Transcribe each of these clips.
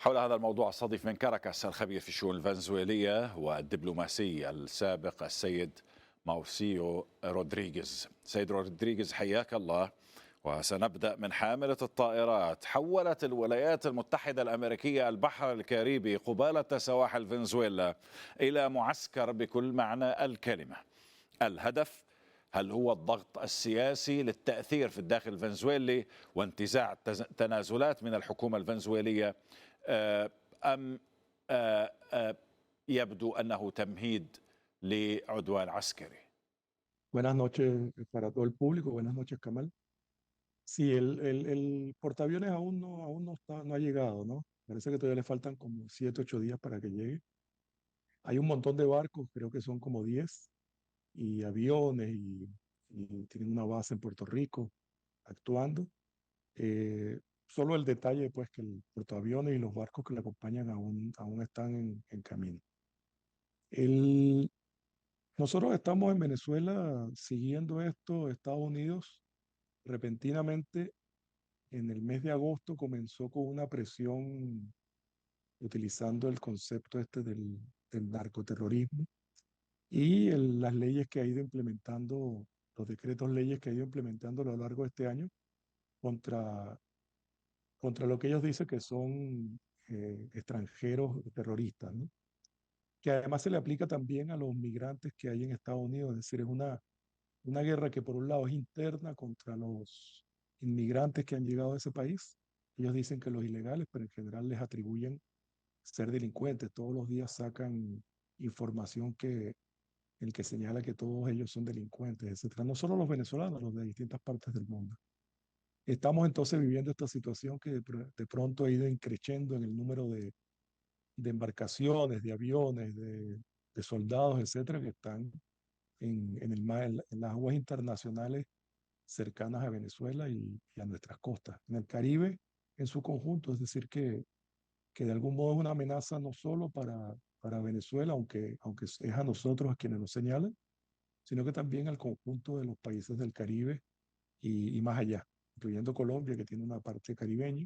حول هذا الموضوع استضيف من كاراكاس الخبير في الشؤون الفنزويلية والدبلوماسي السابق السيد ماوسيو رودريغيز. سيد رودريغيز حياك الله. وسنبدأ من حاملة الطائرات. حولت الولايات المتحدة الأمريكية البحر الكاريبي قبالة سواحل فنزويلا إلى معسكر بكل معنى الكلمة. الهدف هل هو الضغط السياسي للتأثير في الداخل الفنزويلي وانتزاع تنازلات من الحكومة الفنزويلية، أم يبدو أنه تمهيد لعدوان عسكري؟ Buenas noches para todo el público, buenas noches, Kamal. Sí, el portaaviones aún no está, no ha llegado, ¿no? Parece que todavía le faltan como 7, 8 días para que llegue. Hay un montón de barcos, creo que son como 10, y aviones, y tienen una base en Puerto Rico actuando. Solo el detalle, pues, que el portaaviones y los barcos que le acompañan aún están en camino. El, Nosotros estamos en Venezuela siguiendo esto. Estados Unidos repentinamente en el mes de agosto comenzó con una presión utilizando el concepto este del narcoterrorismo y las leyes que ha ido implementando, los decretos leyes que ha ido implementando a lo largo de este año contra, contra lo que ellos dicen que son extranjeros terroristas, ¿no? Que además se le aplica también a los migrantes que hay en Estados Unidos. Es decir, es una guerra que por un lado es interna contra los inmigrantes que han llegado a ese país. Ellos dicen que los ilegales, pero en general les atribuyen ser delincuentes. Todos los días sacan información el que señala que todos ellos son delincuentes, etcétera. No solo los venezolanos, los de distintas partes del mundo. Estamos entonces viviendo esta situación que de pronto ha ido increciendo en el número de embarcaciones, de aviones, de soldados, etcétera, que están en el mar, en las aguas internacionales cercanas a Venezuela y a nuestras costas. En el Caribe en su conjunto, es decir, que de algún modo es una amenaza no solo para Venezuela, aunque es a nosotros a quienes nos señalan, sino que también al conjunto de los países del Caribe y más allá, incluyendo Colombia, que tiene una parte caribeña,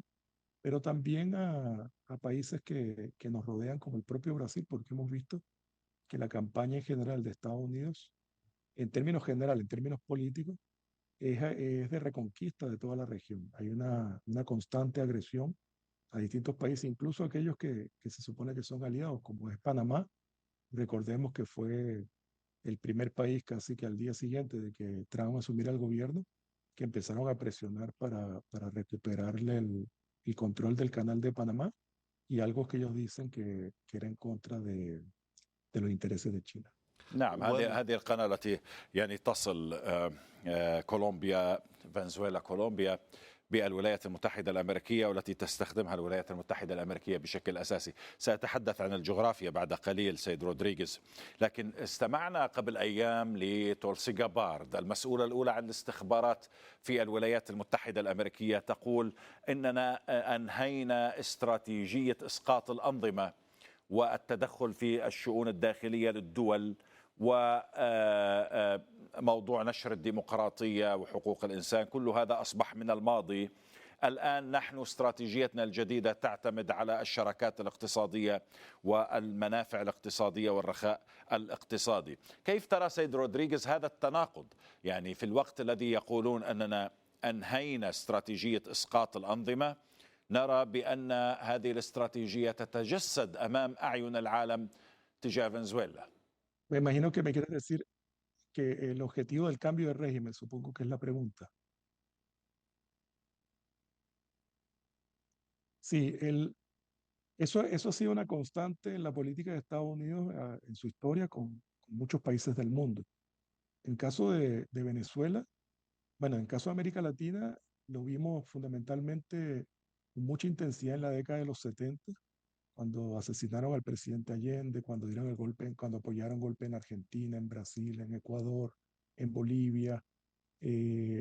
pero también a países que nos rodean, como el propio Brasil, porque hemos visto que la campaña en general de Estados Unidos, en términos generales, en términos políticos, es de reconquista de toda la región. Hay una constante agresión a distintos países, incluso aquellos que se supone que son aliados, como es Panamá. Recordemos que fue el primer país casi que al día siguiente de que Trump asumiera el gobierno, que empezaron a presionar para recuperarle el control del canal de Panamá y algo que ellos dicen que era en contra de los intereses de China. نعم، هذه القناة التي يعني تصل كولومبيا، فنزويلا، كولومبيا بالولايات المتحدة الأمريكية، والتي تستخدمها الولايات المتحدة الأمريكية بشكل أساسي. سأتحدث عن الجغرافيا بعد قليل سيد رودريغيز، لكن استمعنا قبل أيام لتولسي جابارد المسؤولة الأولى عن الاستخبارات في الولايات المتحدة الأمريكية تقول إننا أنهينا استراتيجية إسقاط الأنظمة والتدخل في الشؤون الداخلية للدول، وموضوع نشر الديمقراطية وحقوق الإنسان، كل هذا أصبح من الماضي. الآن نحن استراتيجيتنا الجديدة تعتمد على الشراكات الاقتصادية والمنافع الاقتصادية والرخاء الاقتصادي. كيف ترى سيد رودريغيز هذا التناقض؟ يعني في الوقت الذي يقولون أننا أنهينا استراتيجية إسقاط الأنظمة، نرى بأن هذه الاستراتيجية تتجسد أمام أعين العالم تجاه فنزويلا. Me imagino que me quieres decir que el objetivo del cambio de régimen, supongo que es la pregunta. Sí, eso ha sido una constante en la política de Estados Unidos en su historia con muchos países del mundo. En caso de Venezuela, bueno, en caso de América Latina, lo vimos fundamentalmente con mucha intensidad en la década de los 70, cuando asesinaron al presidente Allende, cuando dieron el golpe, cuando apoyaron golpe en Argentina, en Brasil, en Ecuador, en Bolivia,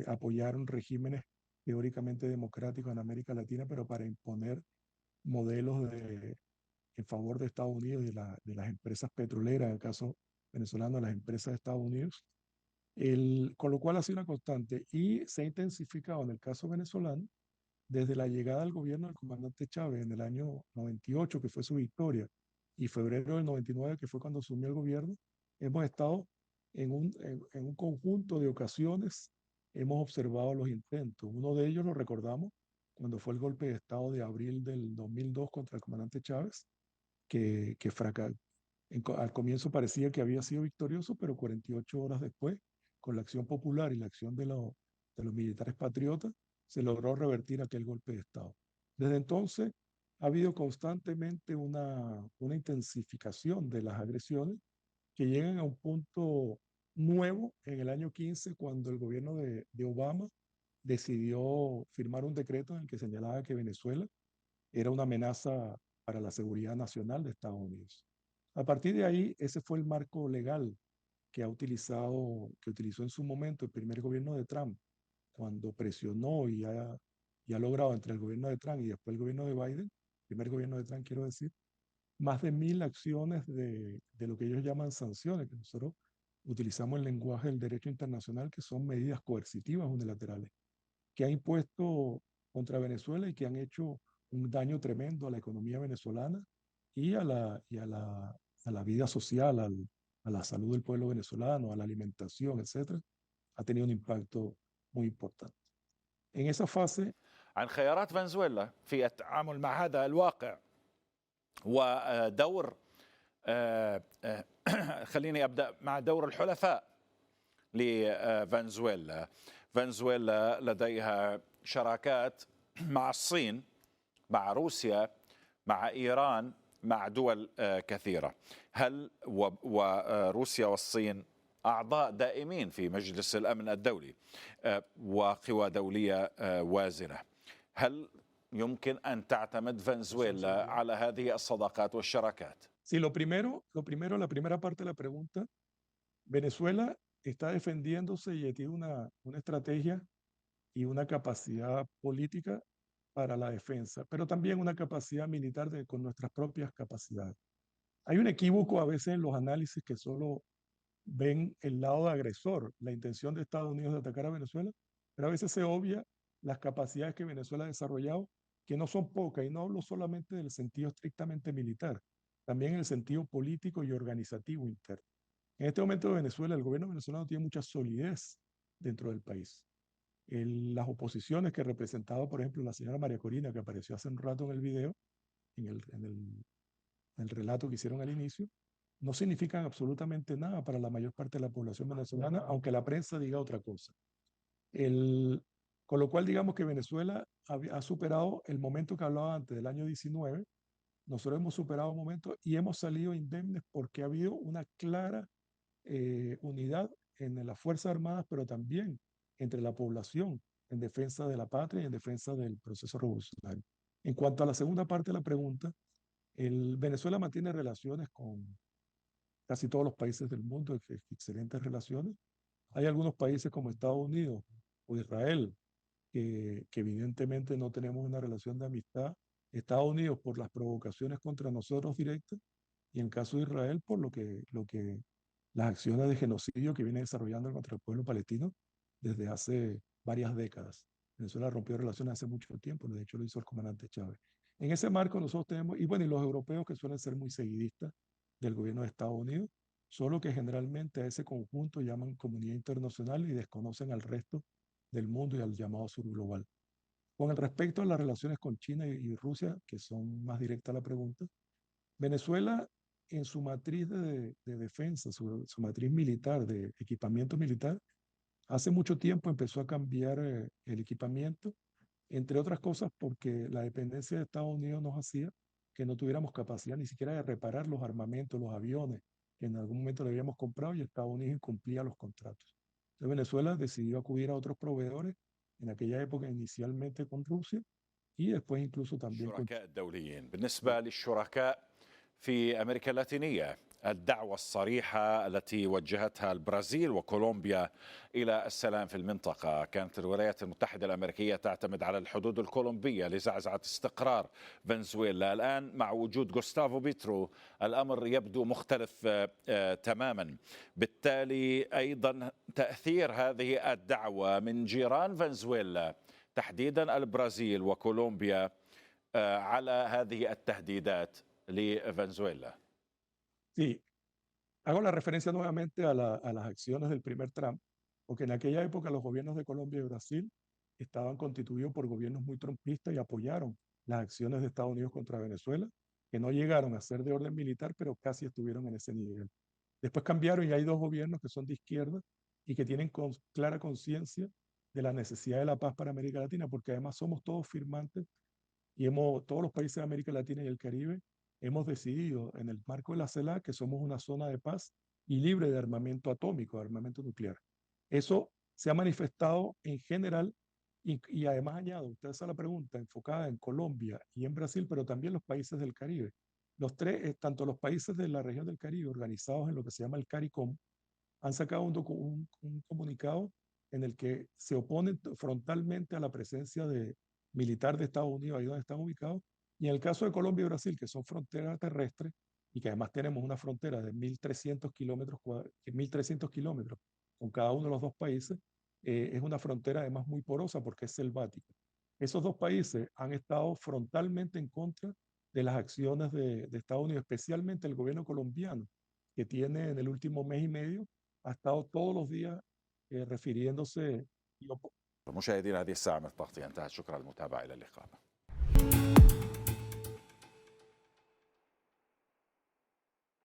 apoyaron regímenes teóricamente democráticos en América Latina, pero para imponer modelos en favor de Estados Unidos y de las empresas petroleras, en el caso venezolano, las empresas de Estados Unidos, con lo cual ha sido una constante y se ha intensificado en el caso venezolano desde la llegada al gobierno del comandante Chávez en el año 98, que fue su victoria, y febrero del 99, que fue cuando asumió el gobierno, hemos estado en un conjunto de ocasiones, hemos observado los intentos. Uno de ellos lo recordamos cuando fue el golpe de Estado de abril del 2002 contra el comandante Chávez, que fracasó. Al comienzo parecía que había sido victorioso, pero 48 horas después, con la acción popular y la acción de los militares patriotas, se logró revertir aquel golpe de Estado. Desde entonces ha habido constantemente una intensificación de las agresiones que llegan a un punto nuevo en el año 15, cuando el gobierno de Obama decidió firmar un decreto en el que señalaba que Venezuela era una amenaza para la seguridad nacional de Estados Unidos. A partir de ahí, ese fue el marco legal que utilizó en su momento el primer gobierno de Trump, cuando presionó y ha logrado entre el gobierno de Trump y después el gobierno de Biden, el primer gobierno de Trump quiero decir, más de 1000 acciones de lo que ellos llaman sanciones, que nosotros utilizamos el lenguaje del derecho internacional, que son medidas coercitivas unilaterales, que ha impuesto contra Venezuela y que han hecho un daño tremendo a la economía venezolana y a la vida social, a la salud del pueblo venezolano, a la alimentación, etcétera. Ha tenido un impacto muy importante. En esa fase عن خيارات فنزويلا في التعامل مع هذا الواقع ودور خليني أبدأ مع دور الحلفاء لفنزويلا. فنزويلا لديها شراكات مع الصين، مع روسيا، مع إيران، مع دول كثيرة. هل وروسيا والصين أعضاء دائمين في مجلس الأمن الدولي وقوى دولية وازنة. هل يمكن أن تعتمد فنزويلا على هذه الصداقات والشراكات؟ Sí, la primera parte de la pregunta, Venezuela está defendiéndose y tiene una estrategia y una capacidad política para la defensa, pero también una capacidad militar con nuestras propias capacidades. Hay un equívoco a veces en los análisis que solo ven el lado de agresor, la intención de Estados Unidos de atacar a Venezuela, pero a veces se obvia las capacidades que Venezuela ha desarrollado, que no son pocas, y no hablo solamente del sentido estrictamente militar, también en el sentido político y organizativo interno. En este momento de Venezuela, el gobierno venezolano tiene mucha solidez dentro del país. Las oposiciones que representaba, por ejemplo, la señora María Corina, que apareció hace un rato en el video, en el relato que hicieron al inicio, no significan absolutamente nada para la mayor parte de la población venezolana, aunque la prensa diga otra cosa. Con lo cual, digamos que Venezuela ha superado el momento que hablaba antes del año 19. Nosotros hemos superado un momento y hemos salido indemnes porque ha habido una clara unidad en las Fuerzas Armadas, pero también entre la población en defensa de la patria y en defensa del proceso revolucionario. En cuanto a la segunda parte de la pregunta, Venezuela mantiene relaciones con casi todos los países del mundo, excelentes relaciones. Hay algunos países como Estados Unidos o Israel que evidentemente no tenemos una relación de amistad. Estados Unidos por las provocaciones contra nosotros directas y en caso de Israel por las acciones de genocidio que viene desarrollando contra el pueblo palestino desde hace varias décadas. Venezuela rompió relaciones hace mucho tiempo, de hecho lo hizo el comandante Chávez. En ese marco nosotros tenemos, y bueno, y los europeos que suelen ser muy seguidistas del gobierno de Estados Unidos, solo que generalmente a ese conjunto llaman comunidad internacional y desconocen al resto del mundo y al llamado sur global. Con el respecto a las relaciones con China y Rusia, que son más directas a la pregunta, Venezuela en su matriz de defensa, su matriz militar, de equipamiento militar, hace mucho tiempo empezó a cambiar el equipamiento, entre otras cosas porque la dependencia de Estados Unidos nos hacía que no tuviéramos capacidad ni siquiera de reparar los armamentos, los aviones que en algún momento le habíamos comprado y Estados Unidos incumplía los contratos. Entonces Venezuela decidió acudir a otros proveedores, en aquella época inicialmente con Rusia y después incluso también con الشركاء الدوليين. بالنسبة للشركاء في أمريكا اللاتينية، الدعوة الصريحة التي وجهتها البرازيل وكولومبيا إلى السلام في المنطقة. كانت الولايات المتحدة الأمريكية تعتمد على الحدود الكولومبية لزعزعة استقرار فنزويلا. الآن مع وجود غوستافو بيترو الأمر يبدو مختلف تماما. بالتالي أيضا تأثير هذه الدعوة من جيران فنزويلا تحديدا البرازيل وكولومبيا على هذه التهديدات لفنزويلا؟ Sí, hago la referencia nuevamente a las acciones del primer Trump, porque en aquella época los gobiernos de Colombia y Brasil estaban constituidos por gobiernos muy trumpistas y apoyaron las acciones de Estados Unidos contra Venezuela, que no llegaron a ser de orden militar, pero casi estuvieron en ese nivel. Después cambiaron y hay dos gobiernos que son de izquierda y que tienen clara conciencia de la necesidad de la paz para América Latina, porque además somos todos firmantes y todos los países de América Latina y el Caribe hemos decidido en el marco de la CELAC que somos una zona de paz y libre de armamento atómico, de armamento nuclear. Eso se ha manifestado en general y además añado, usted hace la pregunta enfocada en Colombia y en Brasil, pero también los países del Caribe. Los tres, tanto los países de la región del Caribe organizados en lo que se llama el CARICOM, han sacado un comunicado en el que se oponen frontalmente a la presencia militar de Estados Unidos ahí donde están ubicados. Y en el caso de Colombia y Brasil, que son fronteras terrestres y que además tenemos una frontera de 1.300 kilómetros con cada uno de los dos países, es una frontera además muy porosa porque es selvática. Esos dos países han estado frontalmente en contra de las acciones de Estados Unidos, especialmente el gobierno colombiano, que tiene en el último mes y medio ha estado todos los días refiriéndose. مشاهدينا هذه الساعة من التغطية انتهت، شكرا للمتابعة، إلى اللقاء.